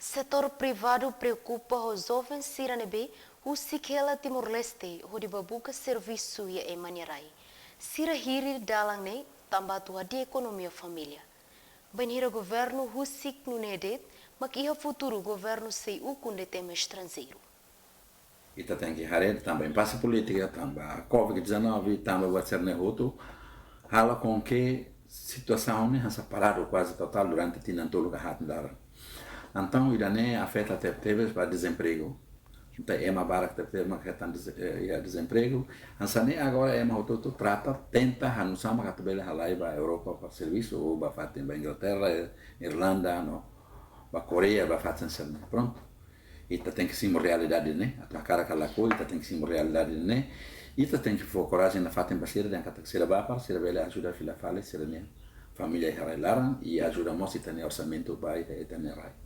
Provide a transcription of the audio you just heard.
Setor privado preocupa os jovens siranebe o sikela Timor-Leste onde babuka serviço e manerai. Sira hiri dalang ne tambah tua di economia família. Banhira governo husik nunedet, makiha futuro governo CU kunde tema estrangeiro. Ita tem que harer também passa política, também Covid-19, também vai ser nehoto, hala com que situação né essa parado quase total durante tinantolo que hat dar. Então irane afeta até teve para desemprego. Então é uma barra que teve uma questão de desemprego. Ansane agora é uma auto trata tenta hanusama que tabela halai para Europa para serviço ou para fazer para Inglaterra, Irlanda, no, para Coreia para fazer pronto. Ita tem que ser uma realidade, né? A tua cara aquela coisa, ita tem que ser uma realidade, né? Ita tem que for coragem na fatem basira dan kata sira bapa, sira bela ajuda fila fale, sira né? Família relaram e ajuda moça ita ne orçamento bai ita ne rai.